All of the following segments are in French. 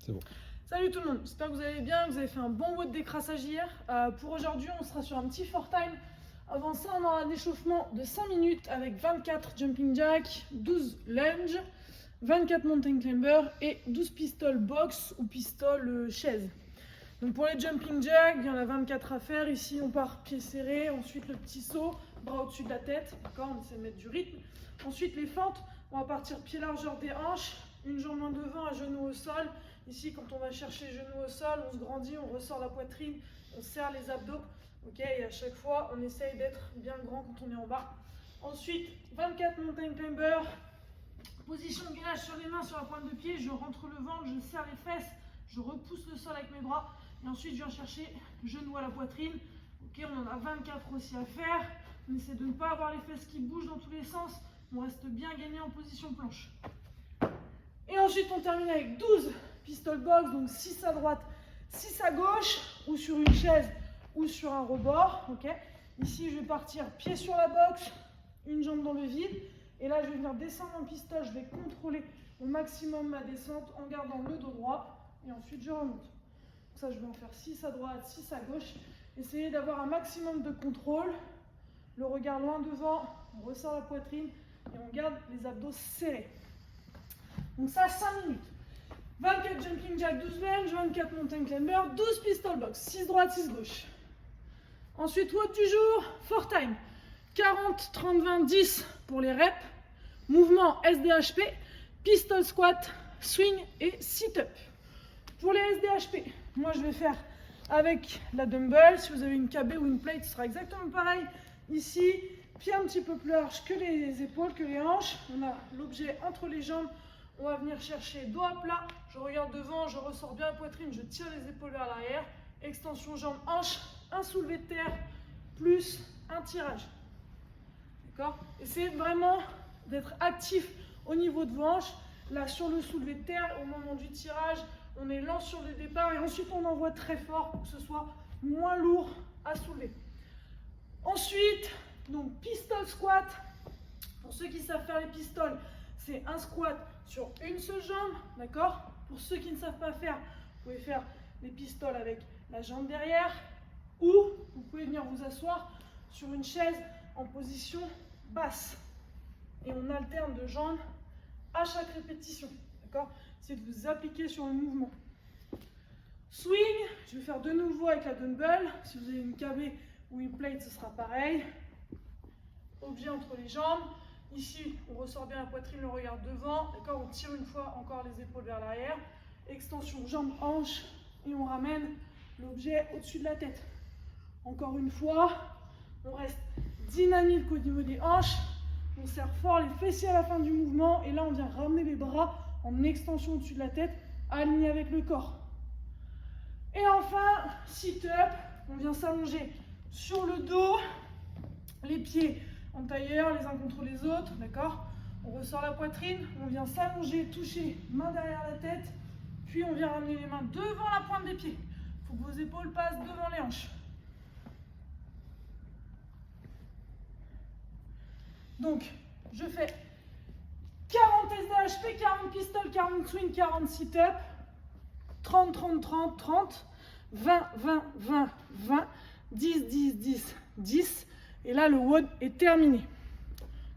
C'est bon. Salut tout le monde, j'espère que vous allez bien, que vous avez fait un bon WOD décrassage hier. Pour aujourd'hui, on sera sur un petit 4-time. Avant ça, on aura un échauffement de 5 minutes avec 24 jumping jack, 12 lunge, 24 mountain climber et 12 pistol box ou pistol chaise. Donc pour les jumping jack, il y en a 24 à faire. Ici, on part pied serré, ensuite le petit saut, bras au-dessus de la tête, d'accord, on essaie de mettre du rythme. Ensuite, les fentes, on va partir pied largeur des hanches, une jambe en devant, un genou au sol. Ici, quand on va chercher genou au sol, on se grandit, on ressort la poitrine, on serre les abdos. Ok, et à chaque fois, on essaye d'être bien grand quand on est en bas. Ensuite, 24 mountain climber. Position gainage sur les mains, sur la pointe de pied. Je rentre le ventre, je serre les fesses, je repousse le sol avec mes bras. Et ensuite, je viens chercher genou à la poitrine. Ok, on en a 24 aussi à faire. On essaie de ne pas avoir les fesses qui bougent dans tous les sens. On reste bien gainé en position planche. Et ensuite, on termine avec 12 pistol box, donc 6 à droite, 6 à gauche, ou sur une chaise, ou sur un rebord. Okay. Ici, je vais partir pied sur la box, une jambe dans le vide. Et là, je vais venir descendre en pistol, je vais contrôler au maximum ma descente en gardant le dos droit. Et ensuite, je remonte. Donc ça, je vais en faire 6 à droite, 6 à gauche. Essayez d'avoir un maximum de contrôle. Le regard loin devant, on ressort la poitrine et on garde les abdos serrés. Donc ça, 5 minutes. 24 jumping jack, 12 lunge, 24 mountain climber, 12 pistol box, 6 droite, 6 gauche. Ensuite, WOD du jour, 4-time. 40, 30, 20, 10 pour les reps. Mouvement SDHP, pistol squat, swing et sit-up. Pour les SDHP, moi je vais faire avec la dumbbell. Si vous avez une KB ou une plate, ce sera exactement pareil. Ici, pied un petit peu plus large que les épaules, que les hanches. On a l'objet entre les jambes. On va venir chercher dos à plat. Je regarde devant, je ressors bien la poitrine, je tire les épaules vers l'arrière. Extension jambes, hanches, un soulevé de terre, plus un tirage. D'accord? Essayez vraiment d'être actif au niveau de vos hanches. Là, sur le soulevé de terre, au moment du tirage, on est lent sur le départ et ensuite on envoie très fort pour que ce soit moins lourd à soulever. Ensuite, donc pistol squat. Pour ceux qui savent faire les pistoles, c'est un squat sur une seule jambe, d'accord? Pour ceux qui ne savent pas faire, vous pouvez faire les pistoles avec la jambe derrière ou vous pouvez venir vous asseoir sur une chaise en position basse. Et on alterne de jambes à chaque répétition, d'accord? C'est de vous appliquer sur le mouvement. Swing, je vais faire de nouveau avec la dumbbell. Si vous avez une KB ou une plate, ce sera pareil. Objet entre les jambes. Ici, on ressort bien la poitrine, le regard devant. D'accord, on tire une fois encore les épaules vers l'arrière. Extension jambes, hanches. Et on ramène l'objet au-dessus de la tête. Encore une fois, on reste dynamique au niveau des hanches. On serre fort les fessiers à la fin du mouvement. Et là, on vient ramener les bras en extension au-dessus de la tête, aligné avec le corps. Et enfin, sit-up. On vient s'allonger sur le dos, les pieds en tailleur, les uns contre les autres, d'accord? On ressort la poitrine, on vient s'allonger, toucher main derrière la tête, puis on vient ramener les mains devant la pointe des pieds. Il faut que vos épaules passent devant les hanches. Donc, je fais 40 SDHP, 40 pistol, 40 swing, 40 sit-up, 30, 30, 30, 30, 20, 20, 20, 20, 10, 10, 10, 10. Et là, le WOD est terminé.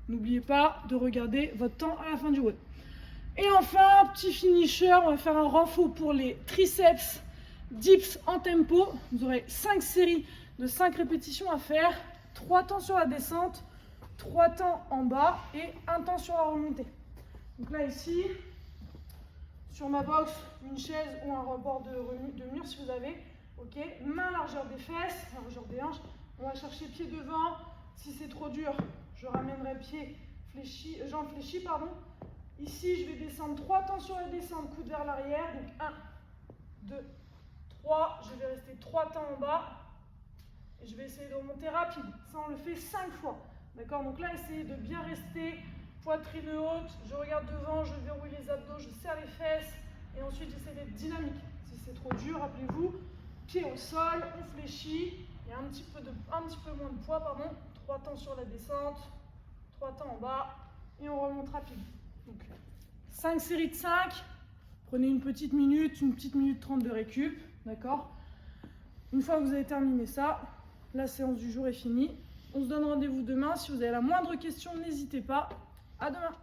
N'oubliez pas de regarder votre temps à la fin du WOD. Et enfin, petit finisher, on va faire un renfort pour les triceps, dips en tempo. Vous aurez 5 séries de 5 répétitions à faire, 3 temps sur la descente, 3 temps en bas et 1 temps sur la remontée. Donc là, ici, sur ma box, une chaise ou un rebord de mur si vous avez. Ok, main largeur des fesses, largeur des hanches. On va chercher pied devant. Si c'est trop dur, je ramènerai pied fléchi, jambe fléchie, pardon. Ici, je vais descendre 3 temps sur la descente, coude vers l'arrière. Donc 1, 2, 3. Je vais rester 3 temps en bas. Et je vais essayer de remonter rapide. Ça, on le fait 5 fois. D'accord? Donc là, essayez de bien rester. Poitrine haute. Je regarde devant, je verrouille les abdos, je serre les fesses. Et ensuite, j'essaie d'être dynamique. Si c'est trop dur, rappelez-vous, pied au sol, on fléchit. Il y a un petit peu moins de poids, pardon. 3 temps sur la descente, 3 temps en bas, et on remonte rapide. Donc, 5 séries de 5. Prenez une petite minute 30 de récup, d'accord? Une fois que vous avez terminé ça, la séance du jour est finie. On se donne rendez-vous demain. Si vous avez la moindre question, n'hésitez pas. À demain!